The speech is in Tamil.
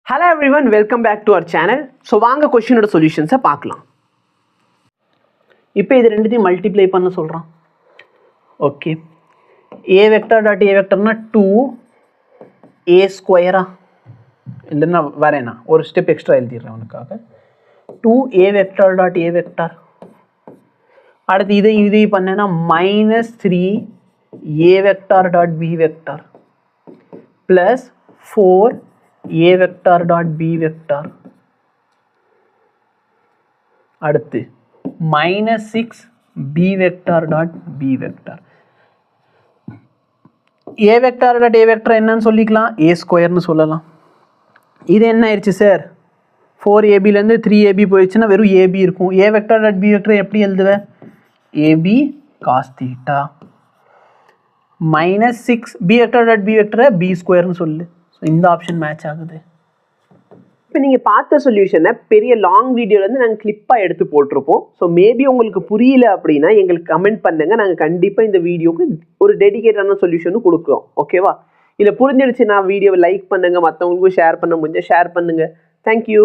Hello everyone, welcome back to our channel. So வாங்க கொஸ்டினோட சொல்யூஷன்ஸை பார்க்கலாம். இப்போ இது ரெண்டுத்தையும் மல்டிப்ளை பண்ண சொல்கிறான். Okay, a vector dot a vectorனா 2a ஸ்கொயரா இல்லைன்னா வரேனா ஒரு ஸ்டெப் எக்ஸ்ட்ரா எழுதிடுறேன் உனக்காக. 2a vector dot a vector அடுத்து இதையும் பண்ணேன்னா -3a vector dot b vector plus 4a vector dot b vector அடுத்து -6b vector dot b vector. a vector dot a vector என்னன்னு சொல்லிக்கலாம், a ஸ்கொயர்னு சொல்லலாம். இது என்ன ஆயிடுச்சு சார், 4abலேருந்து 3ab போயிடுச்சுன்னா வெறும் ab இருக்கும். a vector dot b vector எப்படி எழுதுவேன், ab cos theta -6b vector dot b vector b ஸ்கொயர்னு சொல்லு. இந்த ஆப்ஷன் மேட்ச் ஆகுது. இப்போ நீங்கள் பார்த்த சொல்யூஷனை பெரிய லாங் வீடியோலேருந்து நாங்கள் கிளிப்பாக எடுத்து போட்டிருப்போம். ஸோ மேபி உங்களுக்கு புரியல அப்படின்னா எங்களுக்கு கமெண்ட் பண்ணுங்கள், நாங்கள் கண்டிப்பாக இந்த வீடியோக்கு ஒரு டெடிகேட்டான சொல்யூஷனும் கொடுக்குறோம். ஓகேவா? இல்லை புரிஞ்சிடுச்சுன்னா வீடியோவை லைக் பண்ணுங்கள், மற்றவங்களுக்கும் ஷேர் பண்ண முடிஞ்சால் ஷேர் பண்ணுங்கள். தேங்க்யூ.